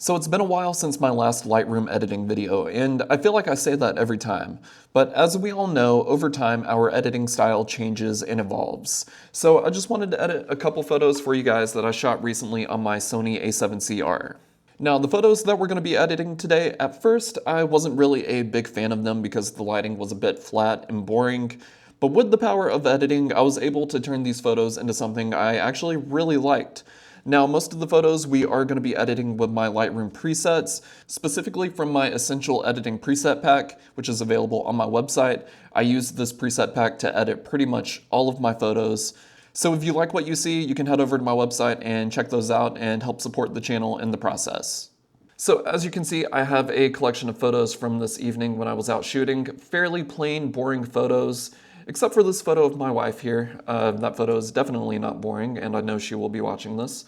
So it's been a while since my last Lightroom editing video, and I feel like I say that every time. But as we all know, over time our editing style changes and evolves. So I just wanted to edit a couple photos for you guys that I shot recently on my Sony A7CR. Now, the photos that we're going to be editing today, at first I wasn't really a big fan of them because the lighting was a bit flat and boring. But with the power of editing, I was able to turn these photos into something I actually really liked. Now, most of the photos we are going to be editing with my Lightroom presets, specifically from my Essential Editing Preset Pack, which is available on my website. I use this preset pack to edit pretty much all of my photos. So if you like what you see, you can head over to my website and check those out and help support the channel in the process. So as you can see, I have a collection of photos from this evening when I was out shooting. Fairly plain, boring photos, except for this photo of my wife here. That photo is definitely not boring, and I know she will be watching this.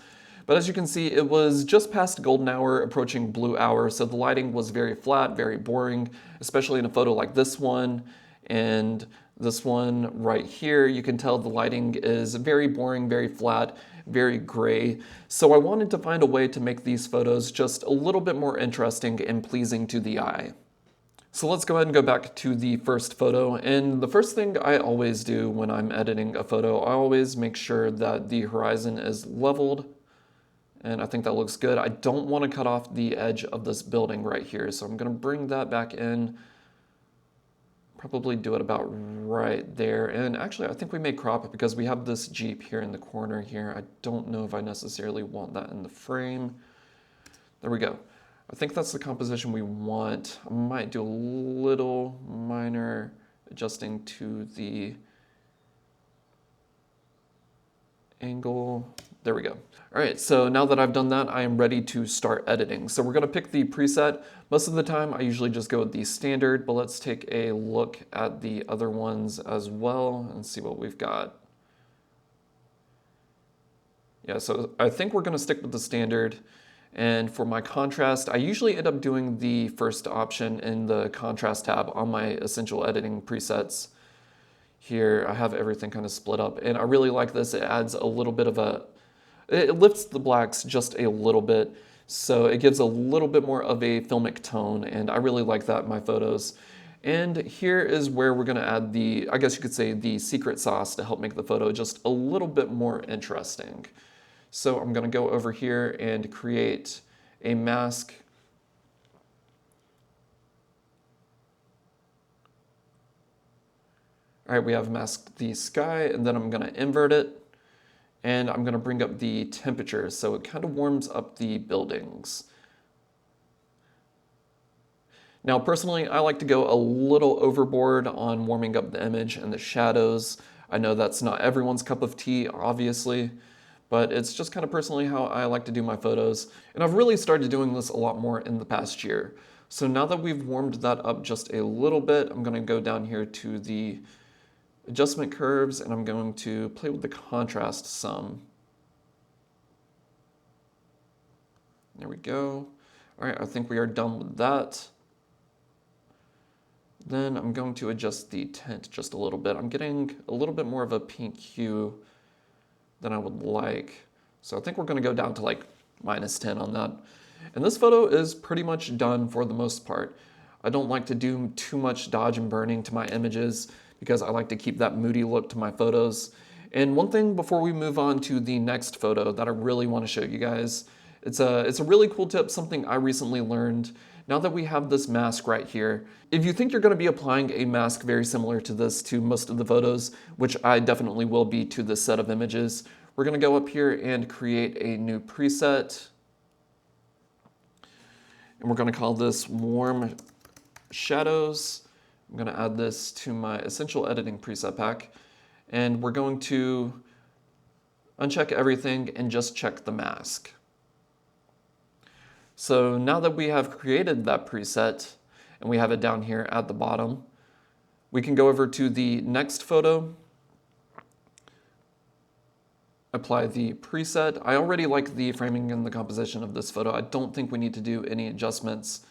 But as you can see, it was just past golden hour, approaching blue hour, so the lighting was very flat, very boring, especially in a photo like this one. And this one right here, you can tell the lighting is very boring, very flat, very gray. So I wanted to find a way to make these photos just a little bit more interesting and pleasing to the eye. So let's go ahead and go back to the first photo. And the first thing I always do when I'm editing a photo, I always make sure that the horizon is leveled. And I think that looks good. I don't want to cut off the edge of this building right here, so I'm going to bring that back in. Probably do it about right there. And actually, I think we may crop it because we have this Jeep here in the corner here. I don't know if I necessarily want that in the frame. There we go. I think that's the composition we want. I might do a little minor adjusting to the angle. There we go. All right, so now that I've done that, I am ready to start editing. So we're gonna pick the preset. Most of the time, I usually just go with the standard, but let's take a look at the other ones as well and see what we've got. Yeah, so I think we're gonna stick with the standard. And for my contrast, I usually end up doing the first option in the contrast tab on my essential editing presets. Here, I have everything kind of split up, and I really like this. It adds a little bit of it lifts the blacks just a little bit, so it gives a little bit more of a filmic tone, and I really like that in my photos. And here is where we're gonna add the, I guess you could say, the secret sauce to help make the photo just a little bit more interesting. So I'm gonna go over here and create a mask. All right, we have masked the sky, and then I'm gonna invert it. And I'm gonna bring up the temperature so it kind of warms up the buildings. Now, personally, I like to go a little overboard on warming up the image and the shadows. I know that's not everyone's cup of tea, obviously, but it's just kind of personally how I like to do my photos. And I've really started doing this a lot more in the past year. So now that we've warmed that up just a little bit, I'm gonna go down here to the adjustment curves, and I'm going to play with the contrast some. There we go. All right, I think we are done with that. Then I'm going to adjust the tint just a little bit. I'm getting a little bit more of a pink hue than I would like. So I think we're gonna go down to like -10 on that. And this photo is pretty much done for the most part. I don't like to do too much dodge and burning to my images because I like to keep that moody look to my photos. And one thing before we move on to the next photo that I really want to show you guys, it's a really cool tip, something I recently learned. Now that we have this mask right here, if you think you're going to be applying a mask very similar to this to most of the photos, which I definitely will be to this set of images, we're going to go up here and create a new preset. And we're going to call this Warm Shadows. I'm going to add this to my Essential Editing Preset Pack, and we're going to uncheck everything and just check the mask. So now that we have created that preset, and we have it down here at the bottom, we can go over to the next photo, apply the preset. I already like the framing and the composition of this photo. I don't think we need to do any adjustments.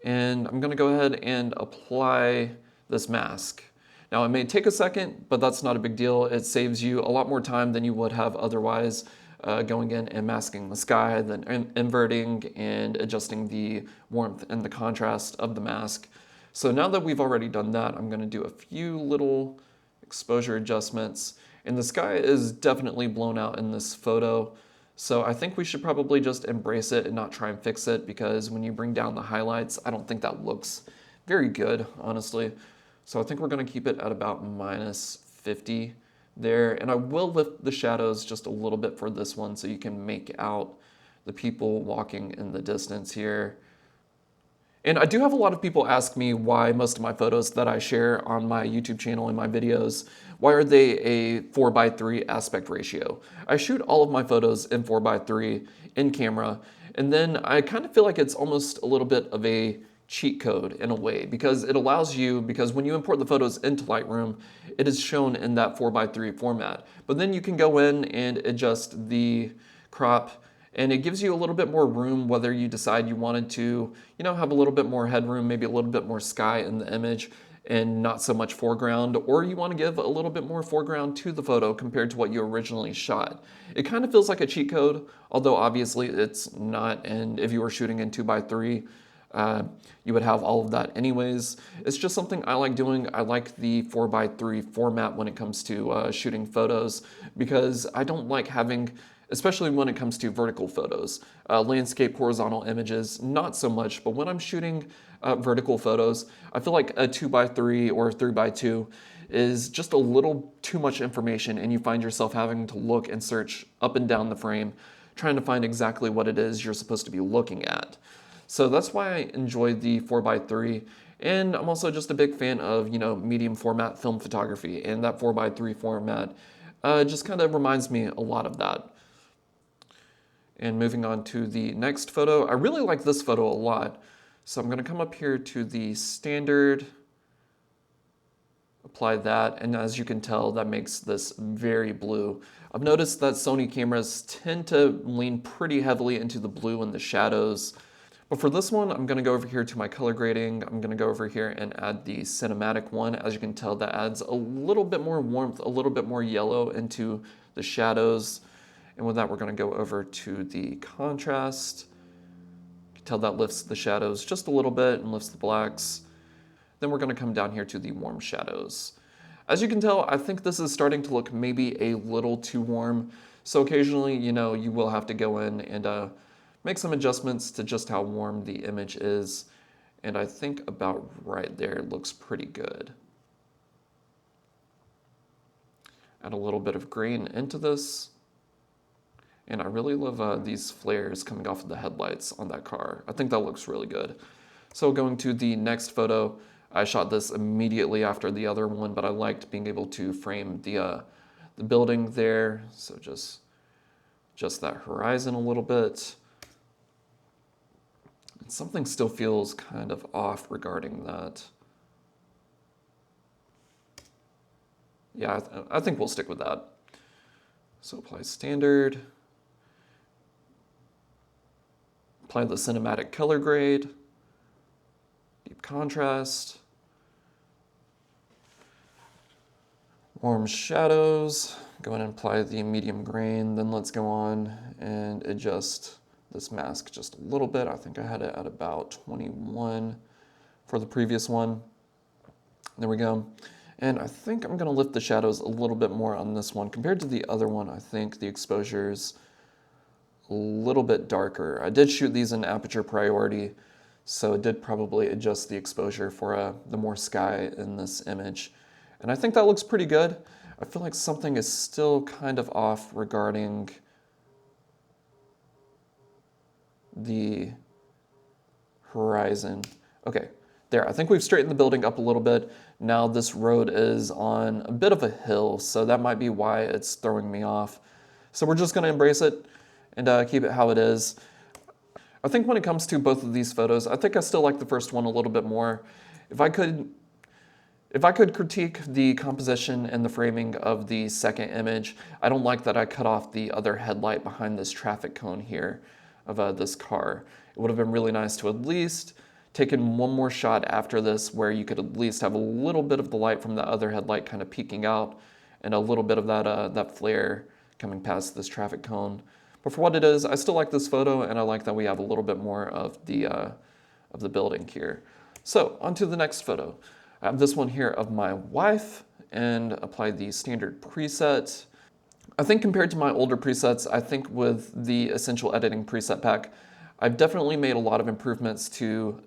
And I'm gonna go ahead and apply this mask. Now it may take a second, but that's not a big deal. It saves you a lot more time than you would have otherwise. going in and masking the sky, then inverting and adjusting the warmth and the contrast of the mask. So now that we've already done that, I'm going to do a few little exposure adjustments. And the sky is definitely blown out in this photo. So I think we should probably just embrace it and not try and fix it, because when you bring down the highlights, I don't think that looks very good, honestly. So I think we're going to keep it at about -50 there. And I will lift the shadows just a little bit for this one so you can make out the people walking in the distance here. And I do have a lot of people ask me why most of my photos that I share on my YouTube channel and my videos, why are they a 4:3 aspect ratio? I shoot all of my photos in 4:3 in camera, and then I kind of feel like it's almost a little bit of a cheat code in a way, because it allows you, because when you import the photos into Lightroom, it is shown in that 4:3 format. But then you can go in and adjust the crop, and it gives you a little bit more room, whether you decide you wanted to, have a little bit more headroom, maybe a little bit more sky in the image and not so much foreground, or you want to give a little bit more foreground to the photo compared to what you originally shot. It kind of feels like a cheat code, although obviously it's not, and if you were shooting in 2:3, you would have all of that anyways. It's just something I like doing. I like the 4:3 format when it comes to shooting photos, because I don't like having, especially when it comes to vertical photos. Landscape, horizontal images, not so much, but when I'm shooting vertical photos, I feel like a 2:3 or 3:2 is just a little too much information, and you find yourself having to look and search up and down the frame, trying to find exactly what it is you're supposed to be looking at. So that's why I enjoy the 4:3. And I'm also just a big fan of, medium format film photography, and that 4:3 format just kind of reminds me a lot of that. And moving on to the next photo, I really like this photo a lot. So I'm going to come up here to the standard, apply that, and as you can tell, that makes this very blue. I've noticed that Sony cameras tend to lean pretty heavily into the blue and the shadows. But for this one, I'm going to go over here to my color grading. I'm going to go over here and add the cinematic one. As you can tell, that adds a little bit more warmth, a little bit more yellow into the shadows. And with that, we're going to go over to the contrast. You can tell that lifts the shadows just a little bit and lifts the blacks. Then we're going to come down here to the warm shadows. As you can tell, I think this is starting to look maybe a little too warm. So occasionally, you will have to go in and make some adjustments to just how warm the image is. And I think about right there looks pretty good. Add a little bit of green into this. And I really love these flares coming off of the headlights on that car. I think that looks really good. So going to the next photo, I shot this immediately after the other one, but I liked being able to frame the building there. So just that horizon a little bit. And something still feels kind of off regarding that. Yeah, I think we'll stick with that. So apply standard. Apply the cinematic color grade, deep contrast, warm shadows, go in and apply the medium grain, then let's go on and adjust this mask just a little bit. I think I had it at about 21 for the previous one. There we go. And I think I'm gonna lift the shadows a little bit more on this one. Compared to the other one, I think the exposure's a little bit darker. I did shoot these in aperture priority, so it did probably adjust the exposure for the more sky in this image. And I think that looks pretty good. I feel like something is still kind of off regarding the horizon. Okay, there, I think we've straightened the building up a little bit. Now this road is on a bit of a hill, so that might be why it's throwing me off. So we're just gonna embrace it and keep it how it is. I think when it comes to both of these photos, I think I still like the first one a little bit more. If I could critique the composition and the framing of the second image, I don't like that I cut off the other headlight behind this traffic cone here of this car. It would have been really nice to at least taken one more shot after this where you could at least have a little bit of the light from the other headlight kind of peeking out and a little bit of that flare coming past this traffic cone. But for what it is, I still like this photo, and I like that we have a little bit more of the building here. So on to the next photo. I have this one here of my wife, and apply the standard preset. I think compared to my older presets, I think with the Essential Editing preset pack, I've definitely made a lot of improvements to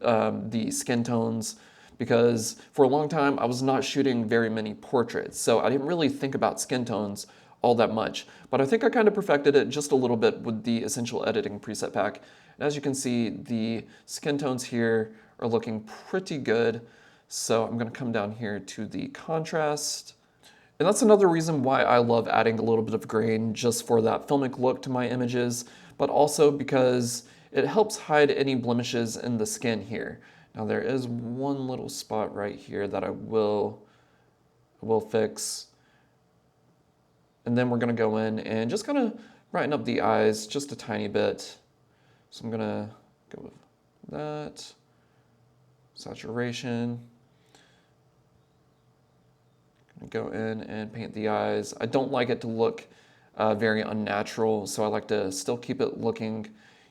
the skin tones, because for a long time I was not shooting very many portraits, so I didn't really think about skin tones all that much. But I think I kind of perfected it just a little bit with the Essential Editing preset pack. And as you can see, the skin tones here are looking pretty good. So I'm gonna come down here to the contrast. And that's another reason why I love adding a little bit of grain, just for that filmic look to my images, but also because it helps hide any blemishes in the skin here. Now there is one little spot right here that I will fix. And then we're gonna go in and just kind of brighten up the eyes just a tiny bit. So I'm gonna go with that, saturation. Go in and paint the eyes. I don't like it to look very unnatural, so I like to still keep it looking,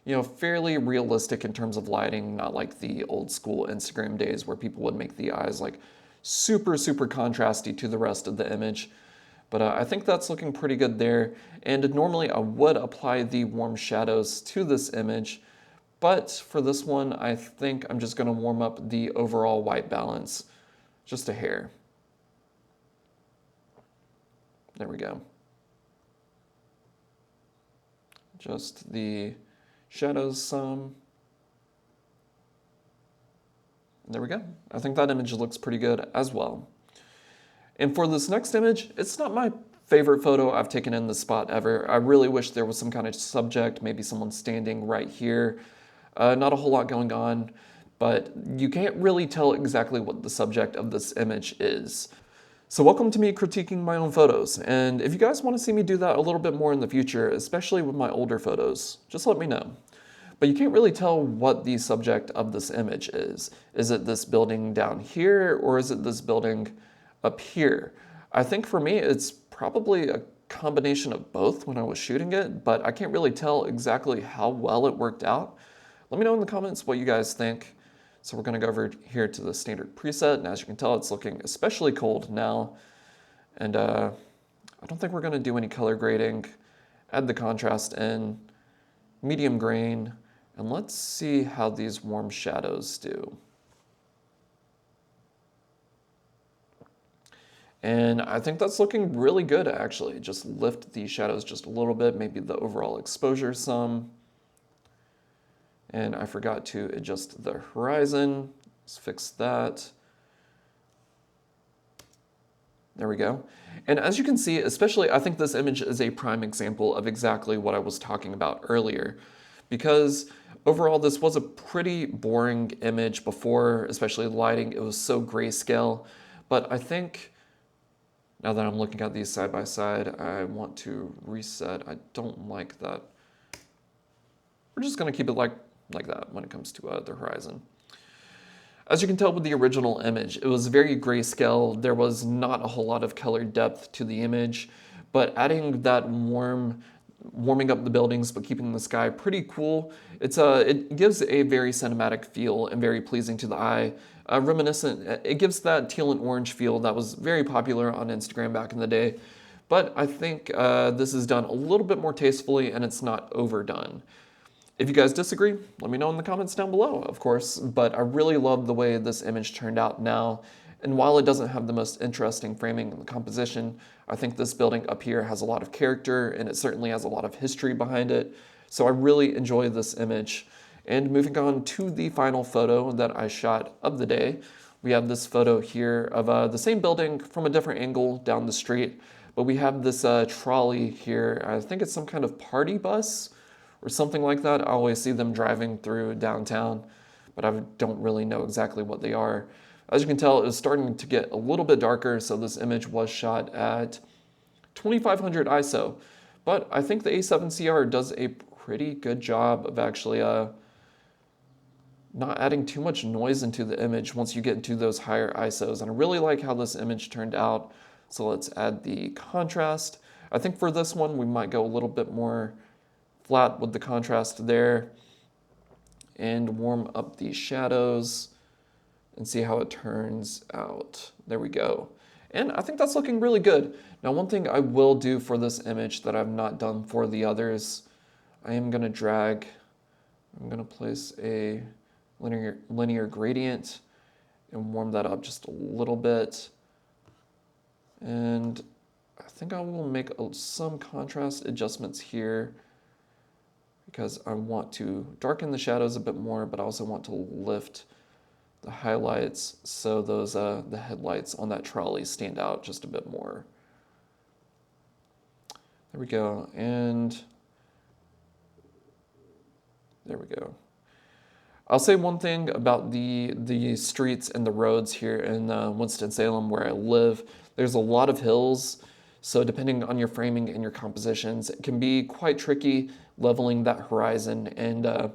you know, fairly realistic in terms of lighting, not like the old school Instagram days where people would make the eyes like super contrasty to the rest of the image. But I think that's looking pretty good there. And normally I would apply the warm shadows to this image, but for this one, I think I'm just gonna warm up the overall white balance just a hair. There we go. Just the shadows some. There we go. I think that image looks pretty good as well. And for this next image, it's not my favorite photo I've taken in this spot ever. I really wish there was some kind of subject, maybe someone standing right here. Not a whole lot going on, but you can't really tell exactly what the subject of this image is. So welcome to me critiquing my own photos, and if you guys want to see me do that a little bit more in the future, especially with my older photos, just let me know. But you can't really tell what the subject of this image is. Is it this building down here, or is it this building up here? I think for me, it's probably a combination of both when I was shooting it, but I can't really tell exactly how well it worked out. Let me know in the comments what you guys think. So we're gonna go over here to the standard preset, and as you can tell, it's looking especially cold now. And I don't think we're gonna do any color grading. Add the contrast in, medium grain, and let's see how these warm shadows do. And I think that's looking really good, actually. Just lift the shadows just a little bit, maybe the overall exposure some. And I forgot to adjust the horizon. Let's fix that. There we go. And as you can see, especially, I think this image is a prime example of exactly what I was talking about earlier. Because overall, this was a pretty boring image before, especially the lighting. It was so grayscale. But I think, now that I'm looking at these side by side, I want to reset. I don't like that. We're just gonna keep it like that when it comes to the horizon. As you can tell with the original image, it was very grayscale. There was not a whole lot of color depth to the image, but adding that warming up the buildings but keeping the sky pretty cool, it gives a very cinematic feel and very pleasing to the eye. Reminiscent, it gives that teal and orange feel that was very popular on Instagram back in the day. But I think this is done a little bit more tastefully, and it's not overdone. If you guys disagree, let me know in the comments down below, of course, but I really love the way this image turned out now. And while it doesn't have the most interesting framing and composition, I think this building up here has a lot of character, and it certainly has a lot of history behind it. So I really enjoy this image. And moving on to the final photo that I shot of the day, we have this photo here of the same building from a different angle down the street, but we have this trolley here. I think it's some kind of party bus or something like that. I always see them driving through downtown, but I don't really know exactly what they are. As you can tell, it was starting to get a little bit darker, so this image was shot at 2500 ISO. But I think the A7CR does a pretty good job of actually not adding too much noise into the image once you get into those higher ISOs. And I really like how this image turned out. So let's add the contrast. I think for this one, we might go a little bit more flat with the contrast there and warm up the shadows and see how it turns out. There we go. And I think that's looking really good. Now, one thing I will do for this image that I've not done for the others, I am gonna drag, I'm gonna place a linear gradient and warm that up just a little bit. And I think I will make some contrast adjustments here because I want to darken the shadows a bit more, but I also want to lift the highlights so those the headlights on that trolley stand out just a bit more. There we go, and there we go. I'll say one thing about the streets and the roads here in Winston-Salem where I live. There's a lot of hills, so depending on your framing and your compositions, it can be quite tricky leveling that horizon and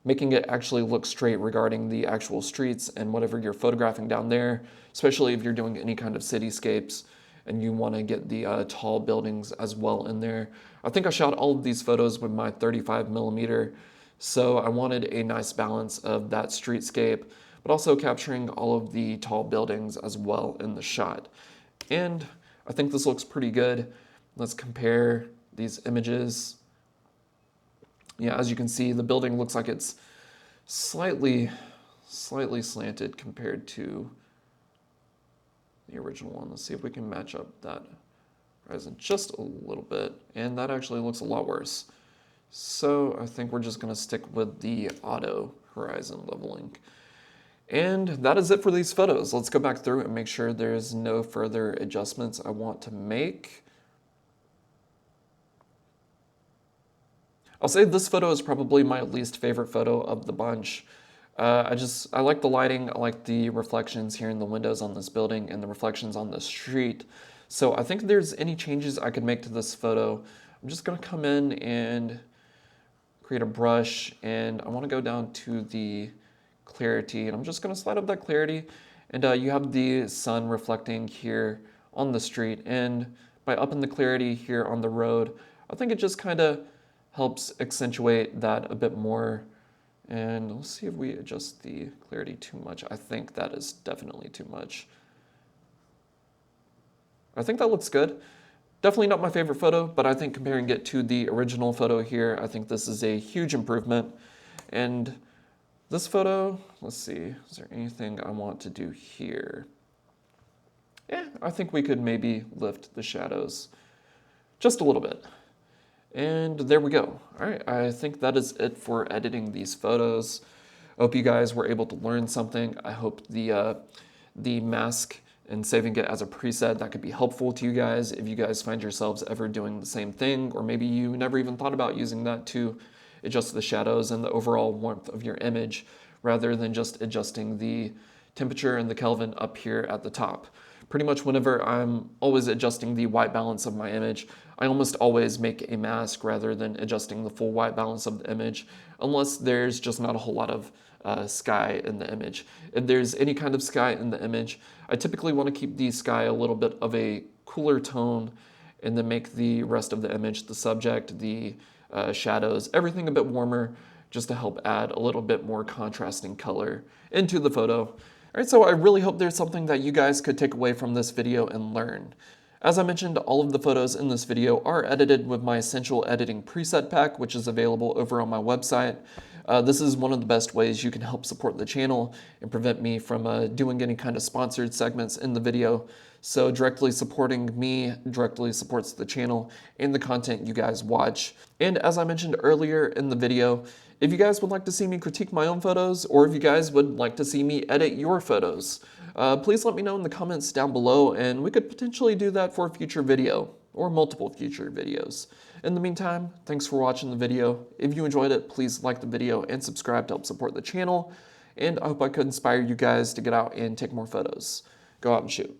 making it actually look straight regarding the actual streets and whatever you're photographing down there, especially if you're doing any kind of cityscapes and you want to get the tall buildings as well in there. I think I shot all of these photos with my 35mm, so I wanted a nice balance of that streetscape, but also capturing all of the tall buildings as well in the shot. And I think this looks pretty good. Let's compare these images. Yeah, as you can see, the building looks like it's slightly slanted compared to the original one. Let's see if we can match up that horizon just a little bit. And that actually looks a lot worse. So I think we're just gonna stick with the auto horizon leveling. And that is it for these photos. Let's go back through and make sure there's no further adjustments I want to make. I'll say this photo is probably my least favorite photo of the bunch. I like the lighting, I like the reflections here in the windows on this building and the reflections on the street. So I think if there's any changes I could make to this photo, I'm just gonna come in and create a brush, and I wanna go down to the clarity, and I'm just gonna slide up that clarity, and you have the sun reflecting here on the street, and by upping the clarity here on the road, I think it just kinda helps accentuate that a bit more. And let's see if we adjust the clarity too much. I think that is definitely too much. I think that looks good. Definitely not my favorite photo, but I think comparing it to the original photo here, I think this is a huge improvement. And this photo, let's see, is there anything I want to do here? Yeah, I think we could maybe lift the shadows just a little bit. And there we go. All right, I think that is it for editing these photos. I hope you guys were able to learn something. I hope the mask and saving it as a preset, that could be helpful to you guys if you guys find yourselves ever doing the same thing, or maybe you never even thought about using that to adjust the shadows and the overall warmth of your image, rather than just adjusting the temperature and the Kelvin up here at the top. Pretty much whenever I'm always adjusting the white balance of my image, I almost always make a mask rather than adjusting the full white balance of the image, unless there's just not a whole lot of sky in the image. If there's any kind of sky in the image, I typically want to keep the sky a little bit of a cooler tone and then make the rest of the image, the subject, the shadows, everything a bit warmer, just to help add a little bit more contrasting color into the photo. All right, so I really hope there's something that you guys could take away from this video and learn. As I mentioned, all of the photos in this video are edited with my Essential Editing Preset Pack, which is available over on my website. This is one of the best ways you can help support the channel and prevent me from doing any kind of sponsored segments in the video. So directly supporting me directly supports the channel and the content you guys watch. And as I mentioned earlier in the video, if you guys would like to see me critique my own photos, or if you guys would like to see me edit your photos, please let me know in the comments down below, and we could potentially do that for a future video, or multiple future videos. In the meantime, thanks for watching the video. If you enjoyed it, please like the video and subscribe to help support the channel. And I hope I could inspire you guys to get out and take more photos. Go out and shoot.